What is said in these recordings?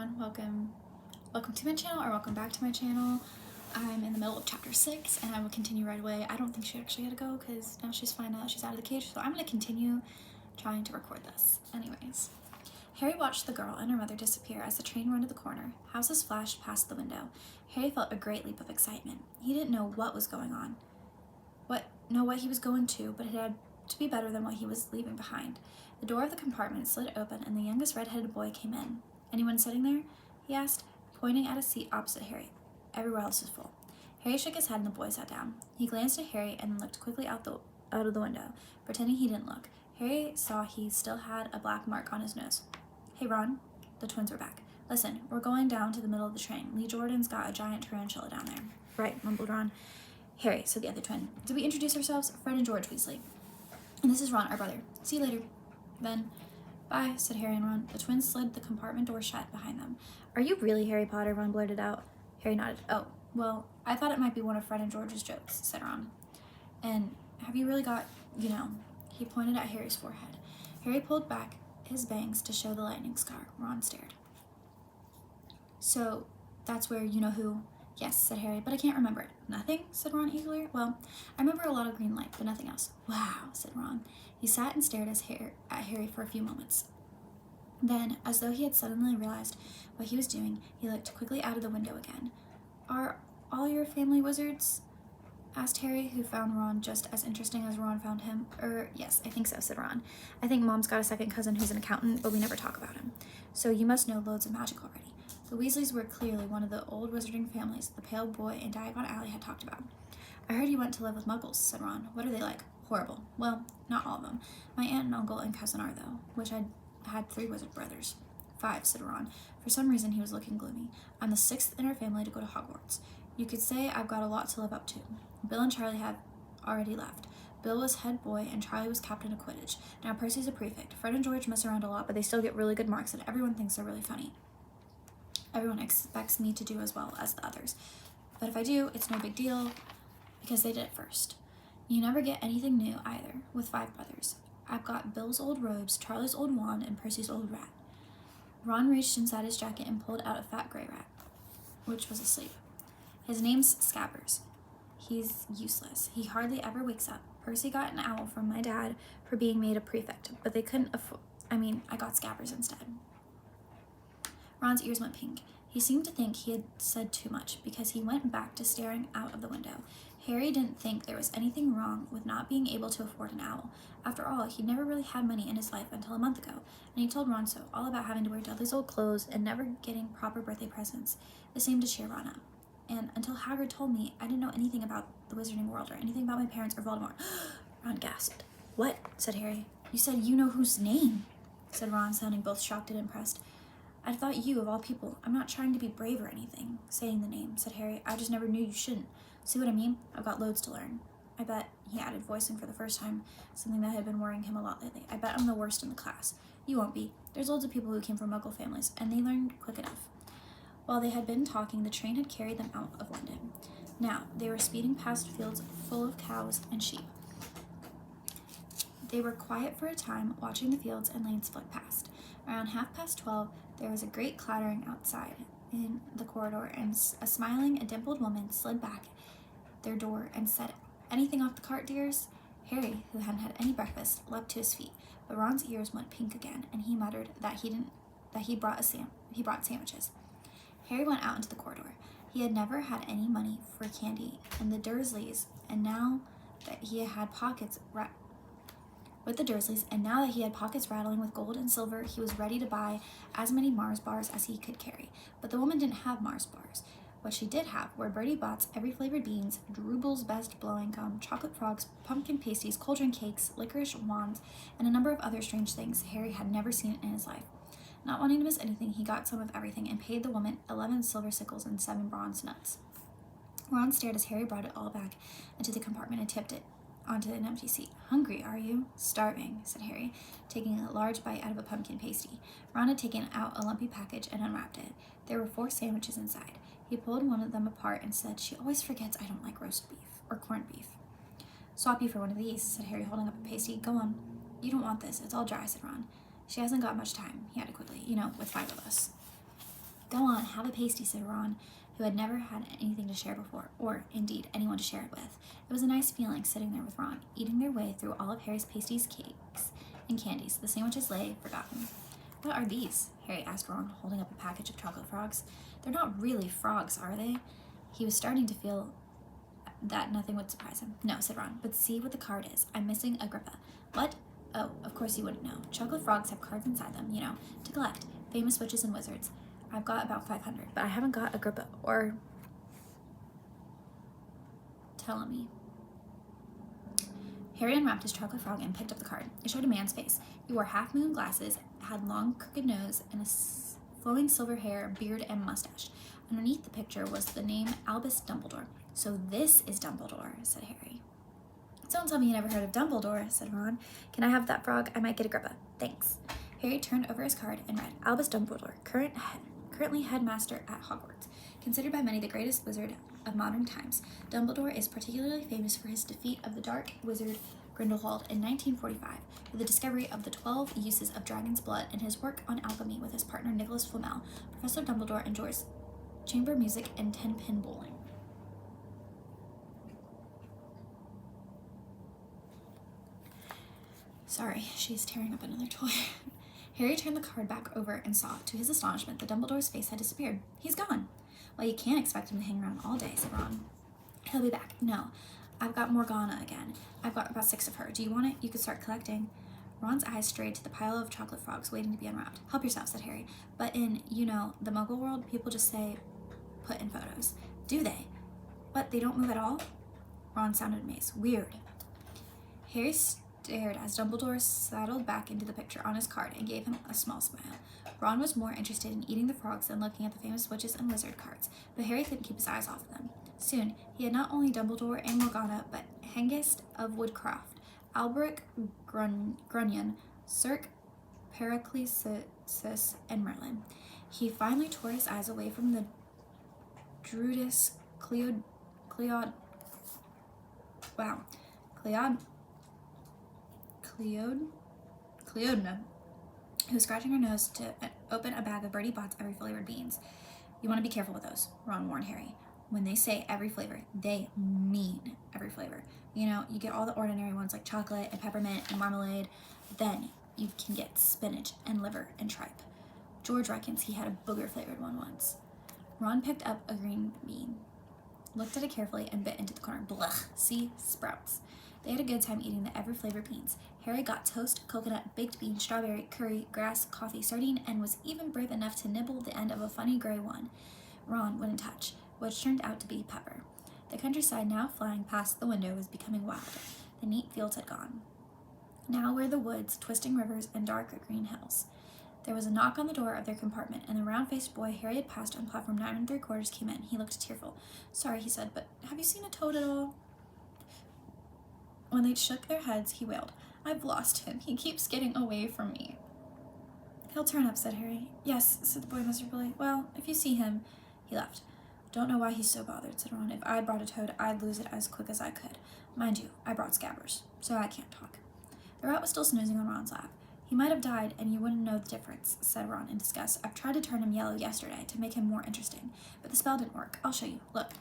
everyone, welcome to my channel, or welcome back to my channel. I'm in the middle of chapter 6 and I will continue right away. I don't think she actually had to go because now she's fine, now that she's out of the cage, so I'm going to continue trying to record this. Anyways, Harry watched the girl and her mother disappear as the train rounded the corner. Houses flashed past the window. Harry felt a great leap of excitement. He didn't know what was going on, what he was going to, but it had to be better than what he was leaving behind. The door of the compartment slid open and the youngest red-headed boy came in. "Anyone sitting there?" he asked, pointing at a seat opposite Harry. Everywhere else was full. Harry shook his head and the boy sat down. He glanced at Harry and then looked quickly out of the window, pretending he didn't look. Harry saw he still had a black mark on his nose. "Hey, Ron." The twins were back. "Listen, we're going down to the middle of the train. Lee Jordan's got a giant tarantula down there." "Right," mumbled Ron. "Harry," said the other twin. "Did we introduce ourselves? Fred and George Weasley. And this is Ron, our brother. See you later." "Then, bye," said Harry and Ron. The twins slid the compartment door shut behind them. "Are you really Harry Potter?" Ron blurted out. Harry nodded. "Oh, well, I thought it might be one of Fred and George's jokes," said Ron. "And have you really got, He pointed at Harry's forehead. Harry pulled back his bangs to show the lightning scar. Ron stared. "So, that's where you-know-who?" "Yes," said Harry, "but I can't remember it." "Nothing?" said Ron eagerly. "Well, I remember a lot of green light, but nothing else." "Wow," said Ron. He sat and stared at Harry for a few moments. Then, as though he had suddenly realized what he was doing, he looked quickly out of the window again. "Are all your family wizards?" asked Harry, who found Ron just as interesting as Ron found him. Yes, I think so," said Ron. "I think Mom's got a second cousin who's an accountant, but we never talk about him. So you must know loads of magic already." The Weasleys were clearly one of the old wizarding families the pale boy in Diagon Alley had talked about. "I heard you went to live with Muggles," said Ron. "What are they like?" "Horrible. Well, not all of them. My aunt and uncle and cousin are, though. Wish I'd had 3 wizard brothers." "5, said Ron. For some reason he was looking gloomy. "I'm the 6th in our family to go to Hogwarts. You could say I've got a lot to live up to. Bill and Charlie have already left. Bill was head boy and Charlie was captain of Quidditch. Now Percy's a prefect. Fred and George mess around a lot, but they still get really good marks and everyone thinks they're really funny. Everyone expects me to do as well as the others. But if I do, it's no big deal because they did it first. You never get anything new either, with 5 brothers. I've got Bill's old robes, Charlie's old wand, and Percy's old rat." Ron reached inside his jacket and pulled out a fat gray rat, which was asleep. "His name's Scabbers. He's useless. He hardly ever wakes up. Percy got an owl from my dad for being made a prefect, but they couldn't afford. I got Scabbers instead." Ron's ears went pink. He seemed to think he had said too much because he went back to staring out of the window. Harry didn't think there was anything wrong with not being able to afford an owl. After all, he'd never really had money in his life until a month ago, and he told Ron so, all about having to wear Dudley's old clothes and never getting proper birthday presents. It seemed to cheer Ron up. "And until Hagrid told me, I didn't know anything about the wizarding world or anything about my parents or Voldemort." Ron gasped. "What?" said Harry. "You said you-know-whose name," said Ron, sounding both shocked and impressed. "I'd thought you, of all people. I'm not trying to be brave or anything, saying the name," said Harry. "I just never knew you shouldn't. See what I mean? I've got loads to learn. I bet," he added, voicing for the first time something that had been worrying him a lot lately, "I bet I'm the worst in the class." "You won't be. There's loads of people who came from Muggle families, and they learned quick enough." While they had been talking, the train had carried them out of London. Now, they were speeding past fields full of cows and sheep. They were quiet for a time, watching the fields and lanes flick past. Around 12:30, there was a great clattering outside in the corridor, and a smiling, dimpled woman slid back their door and said, "Anything off the cart, dears?" Harry, who hadn't had any breakfast, leapt to his feet, but Ron's ears went pink again, and he muttered that he brought sandwiches. Harry went out into the corridor. He had never had any money for candy and the Dursleys, and now that he had pockets rattling with gold and silver, he was ready to buy as many Mars bars as he could carry. But the woman didn't have Mars bars. What she did have were Bertie Bott's every flavored beans, Drubel's best blowing gum, chocolate frogs, pumpkin pasties, cauldron cakes, licorice wands, and a number of other strange things Harry had never seen in his life. Not wanting to miss anything, he got some of everything and paid the woman 11 silver sickles and 7 bronze nuts. Ron stared as Harry brought it all back into the compartment and tipped it onto an empty seat. "Hungry, are you?" "Starving," said Harry, taking a large bite out of a pumpkin pasty. Ron had taken out a lumpy package and unwrapped it. There were 4 sandwiches inside. He pulled one of them apart and said, "She always forgets I don't like roast beef or corned beef." "Swap you for one of these," said Harry, holding up a pasty. "Go on." "You don't want this. It's all dry," said Ron. "She hasn't got much time," he added quickly. "With 5 of us." Have a pasty, said Ron, who had never had anything to share before, or, indeed, anyone to share it with. It was a nice feeling sitting there with Ron, eating their way through all of Harry's pasties, cakes, and candies. The sandwiches lay forgotten. What are these? Harry asked Ron, holding up a package of chocolate frogs. They're not really frogs, are they? He was starting to feel that nothing would surprise him. No, said Ron, but see what the card is. I'm missing Agrippa. What? Oh, of course you wouldn't know. Chocolate frogs have cards inside them, you know, to collect. Famous witches and wizards. I've got about 500, but I haven't got Agrippa or Ptolemy. Harry unwrapped his chocolate frog and picked up the card. It showed a man's face. He wore half-moon glasses, had long, crooked nose, and flowing silver hair, beard, and mustache. Underneath the picture was the name Albus Dumbledore. So this is Dumbledore, said Harry. Don't tell me you never heard of Dumbledore, said Ron. Can I have that frog? I might get Agrippa. Thanks. Harry turned over his card and read, Albus Dumbledore, currently headmaster at Hogwarts. Considered by many the greatest wizard of modern times, Dumbledore is particularly famous for his defeat of the dark wizard Grindelwald in 1945, for the discovery of the 12 uses of dragon's blood, and his work on alchemy with his partner Nicholas Flamel. Professor Dumbledore enjoys chamber music and 10-pin bowling. Sorry, she's tearing up another toy. Harry turned the card back over and saw, to his astonishment, that Dumbledore's face had disappeared. He's gone. Well, you can't expect him to hang around all day, said Ron. He'll be back. No, I've got Morgana again. I've got about 6 of her. Do you want it? You could start collecting. Ron's eyes strayed to the pile of chocolate frogs waiting to be unwrapped. Help yourself, said Harry. But in, the Muggle world, people just say, put in photos. Do they? What, they don't move at all? Ron sounded amazed. Weird. Harry stared as Dumbledore settled back into the picture on his card and gave him a small smile. Ron was more interested in eating the frogs than looking at the famous witches and wizard cards, but Harry couldn't keep his eyes off of them. Soon, he had not only Dumbledore and Morgana, but Hengist of Woodcroft, Alberic Grunion, Cirque, Paraclesis, and Merlin. He finally tore his eyes away from the Druidess Cleodna, who was scratching her nose to open a bag of Bertie Bott's every flavored beans. You want to be careful with those, Ron warned Harry. When they say every flavor, they mean every flavor. You get all the ordinary ones like chocolate and peppermint and marmalade. Then you can get spinach and liver and tripe. George reckons he had a booger-flavored one once. Ron picked up a green bean, looked at it carefully, and bit into the corner. Blech, see? Sprouts. They had a good time eating the every-flavored beans. Harry got toast, coconut, baked bean, strawberry, curry, grass, coffee, sardine, and was even brave enough to nibble the end of a funny gray one Ron wouldn't touch, which turned out to be pepper. The countryside now flying past the window was becoming wilder. The neat fields had gone. Now were the woods, twisting rivers, and dark green hills. There was a knock on the door of their compartment, and the round-faced boy Harry had passed on platform 9 3/4 came in. He looked tearful. Sorry, he said, but have you seen a toad at all? When they shook their heads, he wailed, I've lost him. He keeps getting away from me. He'll turn up, said Harry. Yes, said the boy miserably. Well, if you see him. He left. Don't know why he's so bothered, said Ron. If I'd brought a toad, I'd lose it as quick as I could. Mind you, I brought Scabbers, so I can't talk. The rat was still snoozing on Ron's lap. He might have died, and you wouldn't know the difference, said Ron in disgust. I've tried to turn him yellow yesterday to make him more interesting, but the spell didn't work. I'll show you. Look.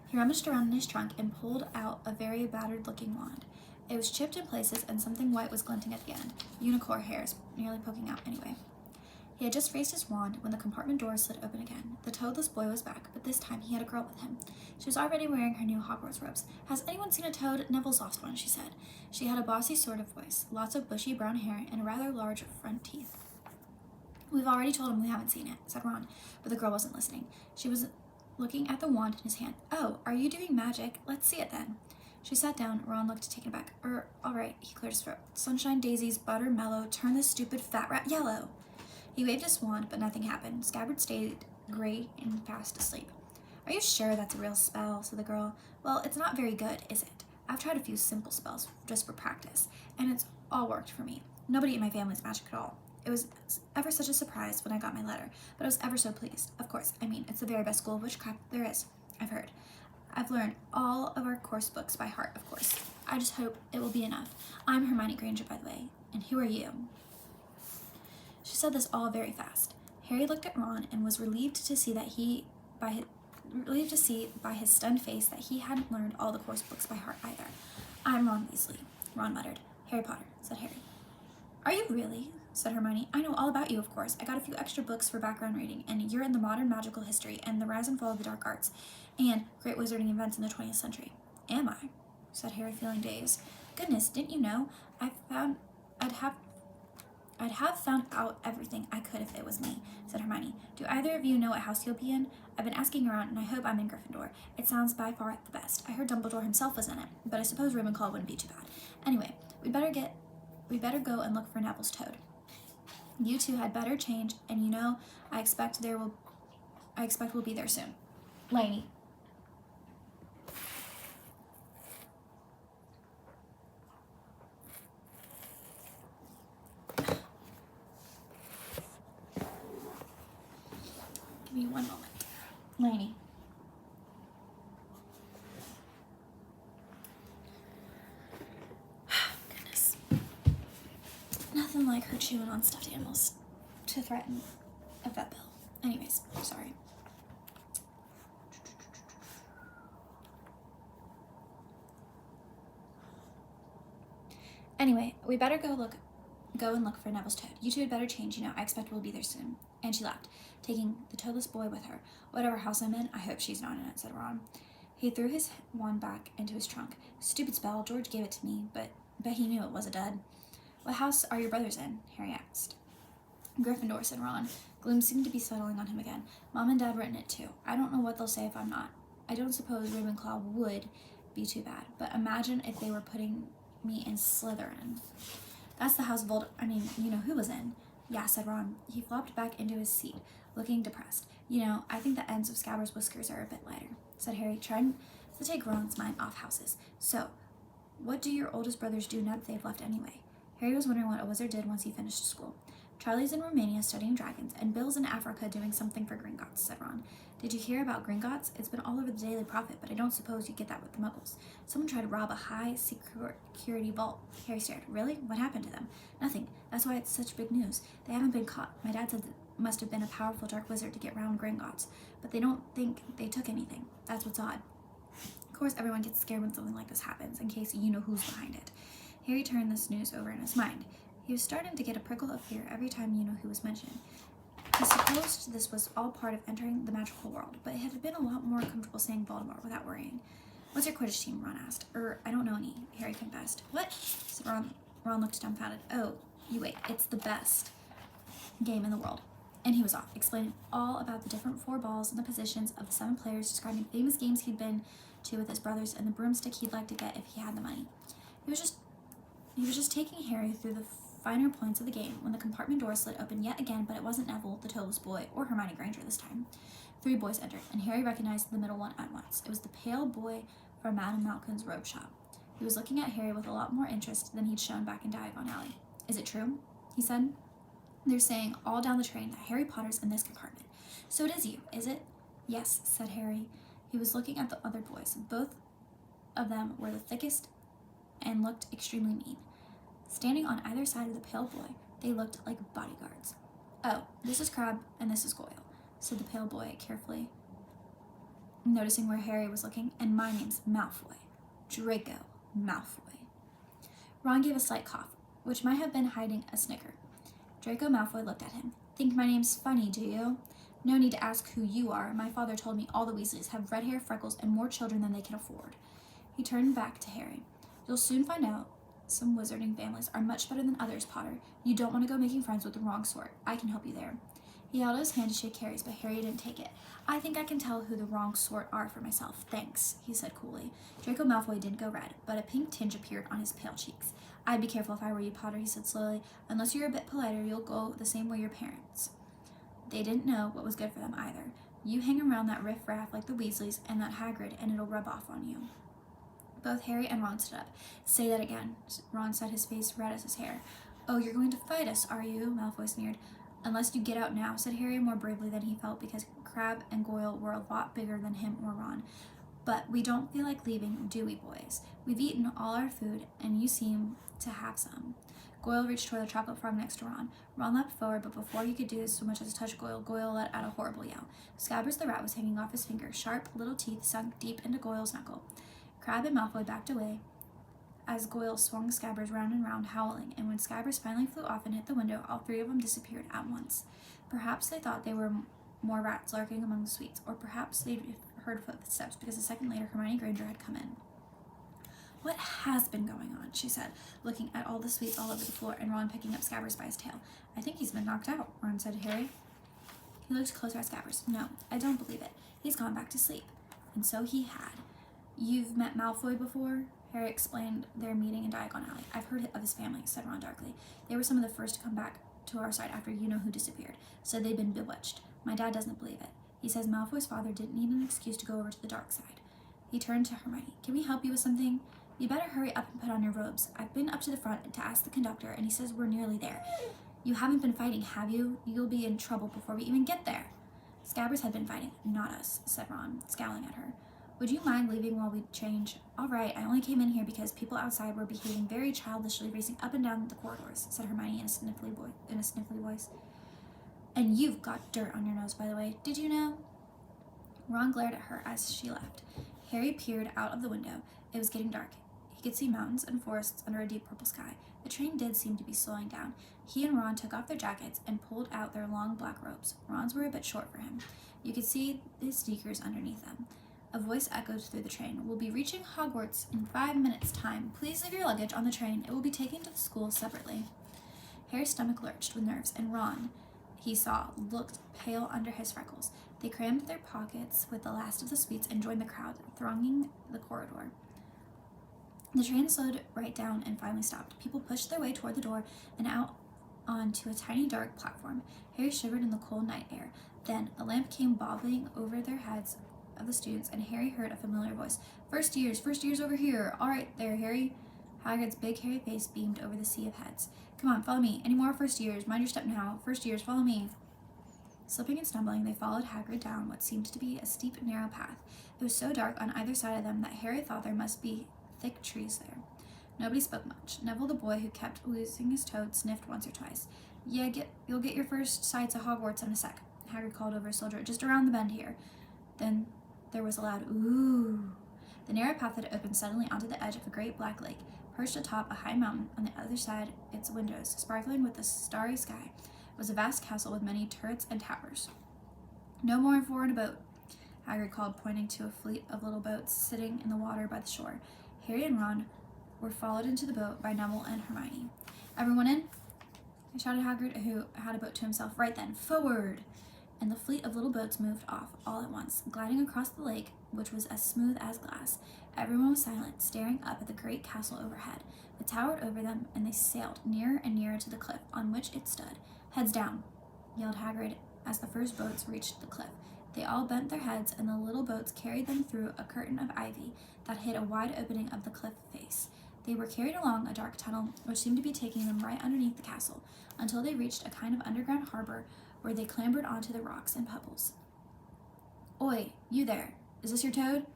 He rummaged around in his trunk and pulled out a very battered-looking wand. It was chipped in places, and something white was glinting at the end. Unicorn hairs, nearly poking out anyway. He had just raised his wand when the compartment door slid open again. The toadless boy was back, but this time he had a girl with him. She was already wearing her new Hogwarts robes. Has anyone seen a toad? Neville's lost one, she said. She had a bossy sort of voice, lots of bushy brown hair, and rather large front teeth. We've already told him we haven't seen it, said Ron, but the girl wasn't listening. She was looking at the wand in his hand. Oh, are you doing magic? Let's see it then. She sat down. Ron looked taken aback. All right, he cleared his throat. Sunshine daisies, butter mellow, turn this stupid fat rat yellow. He waved his wand, but nothing happened. Scabbard stayed gray and fast asleep. Are you sure that's a real spell? Said the girl. Well, it's not very good, is it? I've tried a few simple spells just for practice, and it's all worked for me. Nobody in my family's magic at all. It was ever such a surprise when I got my letter, but I was ever so pleased. Of course, it's the very best school of witchcraft there is, I've heard. I've learned all of our course books by heart, of course. I just hope it will be enough. I'm Hermione Granger, by the way. And who are you? She said this all very fast. Harry looked at Ron and was relieved to see by his stunned face that he hadn't learned all the course books by heart either. I'm Ron Weasley, Ron muttered. Harry Potter, said Harry. Are you really? Said Hermione. I know all about you, of course. I got a few extra books for background reading, and you're in the modern magical history and the rise and fall of the dark arts and great wizarding events in the 20th century. Am I? Said Harry, feeling dazed. Goodness, didn't you know? I'd have found out everything I could if it was me, said Hermione. Do either of you know what house you'll be in? I've been asking around, and I hope I'm in Gryffindor. It sounds by far the best. I heard Dumbledore himself was in it, but I suppose Ravenclaw wouldn't be too bad. Anyway, we better go and look for Neville's toad. You two had better change, and I expect we'll be there soon. Lainey. Give me one moment. Lainey. Goodness. Nothing like her chewing on stuffed animals to threaten a vet bill. Anyways, sorry. Anyway, we better go and look for Neville's toad. You two had better change, I expect we'll be there soon. And she laughed, taking the toadless boy with her. Whatever house I'm in, I hope she's not in it, said Ron. He threw his wand back into his trunk. Stupid spell, George gave it to me, but bet he knew it was a dud. What house are your brothers in? Harry asked. Gryffindor, said Ron. Gloom seemed to be settling on him again. Mom and Dad were in it too. I don't know what they'll say if I'm not. I don't suppose Ravenclaw would be too bad, but imagine if they were putting me in Slytherin. That's the house who was in. Yeah, said Ron. He flopped back into his seat, looking depressed. I think the ends of Scabbers' whiskers are a bit lighter, said Harry, trying to take Ron's mind off houses. So, what do your oldest brothers do now that they've left anyway? Harry was wondering what a wizard did once he finished school. Charlie's in Romania studying dragons, and Bill's in Africa doing something for Gringotts, said Ron. Did you hear about Gringotts? It's been all over the Daily Prophet, but I don't suppose you get that with the Muggles. Someone tried to rob a high-security vault. Harry stared. Really? What happened to them? Nothing. That's why it's such big news. They haven't been caught. My dad said it must have been a powerful dark wizard to get round Gringotts, but they don't think they took anything. That's what's odd. Of course, everyone gets scared when something like this happens, in case you know who's behind it. Harry turned this news over in his mind. He was starting to get a prickle of fear every time who was mentioned. He supposed this was all part of entering the magical world, but it had been a lot more comfortable saying Voldemort without worrying. What's your Quidditch team? Ron asked. I don't know any, Harry confessed. What? Said Ron. Ron looked dumbfounded. Oh, you wait. It's the best game in the world. And he was off, explaining all about the different 4 balls and the positions of the 7 players, describing famous games he'd been to with his brothers and the broomstick he'd like to get if he had the money. He was just taking Harry through the finer points of the game when the compartment door slid open yet again, but it wasn't Neville, the toadless boy, or Hermione Granger this time. 3 boys entered, and Harry recognized the middle one at once. It was the pale boy from Madame Malkin's robe shop. He was looking at Harry with a lot more interest than he'd shown back in Diagon Alley. Is it true? He said. They're saying all down the train that Harry Potter's in this compartment. So it is you, is it? Yes, said Harry. He was looking at the other boys. Both of them were the thickest and looked extremely mean. Standing on either side of the pale boy, they looked like bodyguards. Oh, this is Crabbe and this is Goyle, said the pale boy carefully, noticing where Harry was looking. And my name's Malfoy. Draco Malfoy. Ron gave a slight cough, which might have been hiding a snicker. Draco Malfoy looked at him. Think my name's funny, do you? No need to ask who you are. My father told me all the Weasleys have red hair, freckles, and more children than they can afford. He turned back to Harry. You'll soon find out. Some wizarding families are much better than others, Potter. You don't want to go making friends with the wrong sort. I can help you there. He held out his hand to shake Harry's, but Harry didn't take it. I think I can tell who the wrong sort are for myself. Thanks, he said coolly. Draco Malfoy didn't go red, but a pink tinge appeared on his pale cheeks. I'd be careful if I were you, Potter, he said slowly. Unless you're a bit politer, you'll go the same way your parents. They didn't know what was good for them either. You hang around that riff-raff like the Weasleys and that Hagrid, and it'll rub off on you. Both Harry and Ron stood up. Say that again. Ron said, his face red as his hair. Oh, you're going to fight us, are you? Malfoy sneered. Unless you get out now, said Harry more bravely than he felt, because Crabbe and Goyle were a lot bigger than him or Ron. But we don't feel like leaving, do we, boys? We've eaten all our food, and you seem to have some. Goyle reached toward the chocolate frog next to Ron. Ron leapt forward, but before he could do so much as touch Goyle, Goyle let out a horrible yell. Scabbers the rat was hanging off his finger, sharp little teeth sunk deep into Goyle's knuckle. Crabbe and Malfoy backed away as Goyle swung Scabbers round and round, howling, and when Scabbers finally flew off and hit the window, all three of them disappeared at once. Perhaps they thought they were more rats lurking among the sweets, or perhaps they'd heard footsteps because a second later Hermione Granger had come in. "What has been going on?" she said, looking at all the sweets all over the floor and Ron picking up Scabbers by his tail. "I think he's been knocked out," Ron said to Harry. He looked closer at Scabbers. "No, I don't believe it. He's gone back to sleep." And so he had. "You've met Malfoy before?" Harry explained their meeting in Diagon Alley. "I've heard of his family," said Ron darkly. "They were some of the first to come back to our side after you-know-who disappeared. Said they'd been bewitched. My dad doesn't believe it. He says Malfoy's father didn't need an excuse to go over to the dark side." He turned to Hermione. "Can we help you with something? You better hurry up and put on your robes. I've been up to the front to ask the conductor, and he says we're nearly there. You haven't been fighting, have you? You'll be in trouble before we even get there." "Scabbers had been fighting, not us," said Ron, scowling at her. "Would you mind leaving while we change?" "All right, I only came in here because people outside were behaving very childishly, racing up and down the corridors," said Hermione in a sniffly voice. "And you've got dirt on your nose, by the way. Did you know?" Ron glared at her as she left. Harry peered out of the window. It was getting dark. He could see mountains and forests under a deep purple sky. The train did seem to be slowing down. He and Ron took off their jackets and pulled out their long black robes. Ron's were a bit short for him. You could see his sneakers underneath them. A voice echoed through the train. "We'll be reaching Hogwarts in 5 minutes' time. Please leave your luggage on the train. It will be taken to the school separately." Harry's stomach lurched with nerves, and Ron, he saw, looked pale under his freckles. They crammed their pockets with the last of the sweets and joined the crowd, thronging the corridor. The train slowed right down and finally stopped. People pushed their way toward the door and out onto a tiny dark platform. Harry shivered in the cold night air. Then a lamp came bobbing over their heads of the students, and Harry heard a familiar voice. First years over here. All right there, Harry." Hagrid's big hairy face beamed over the sea of heads. "Come on, follow me. Any more first years? Mind your step now. First years, follow me." Slipping and stumbling, they followed Hagrid down what seemed to be a steep, narrow path. It was so dark on either side of them that Harry thought there must be thick trees there. Nobody spoke much. Neville, the boy who kept losing his toad, sniffed once or twice. "Yeah, you'll get your first sights of Hogwarts in a sec," Hagrid called over his shoulder. "Just around the bend here." Then there was a loud "ooh." The narrow path had opened suddenly onto the edge of a great black lake, perched atop a high mountain. On the other side, its windows, sparkling with the starry sky, was a vast castle with many turrets and towers. "No more four in a boat," Hagrid called, pointing to a fleet of little boats sitting in the water by the shore. Harry and Ron were followed into the boat by Neville and Hermione. "Everyone in?" shouted Hagrid, who had a boat to himself. "Right then, forward!" And the fleet of little boats moved off all at once, gliding across the lake, which was as smooth as glass. Everyone was silent, staring up at the great castle overhead. It towered over them, and they sailed nearer and nearer to the cliff on which it stood. "Heads down!" yelled Hagrid as the first boats reached the cliff. They all bent their heads, and the little boats carried them through a curtain of ivy that hid a wide opening of the cliff face. They were carried along a dark tunnel, which seemed to be taking them right underneath the castle, until they reached a kind of underground harbor where they clambered onto the rocks and pebbles. "Oi, you there! Is this your toad?"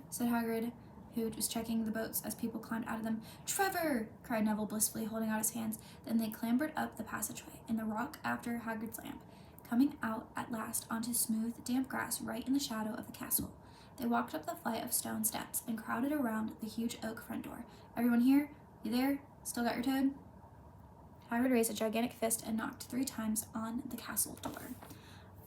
said Hagrid, who was checking the boats as people climbed out of them. "Trevor!" cried Neville blissfully, holding out his hands. Then they clambered up the passageway in the rock after Hagrid's lamp, coming out at last onto smooth, damp grass right in the shadow of the castle. They walked up the flight of stone steps and crowded around the huge oak front door. "Everyone here? You there? Still got your toad?" Hagrid raised a gigantic fist and knocked 3 times on the castle door.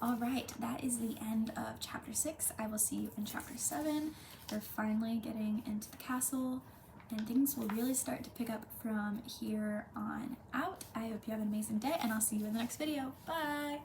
All right, that is the end of chapter 6. I will see you in chapter 7. We're finally getting into the castle, and things will really start to pick up from here on out. I hope you have an amazing day, and I'll see you in the next video. Bye!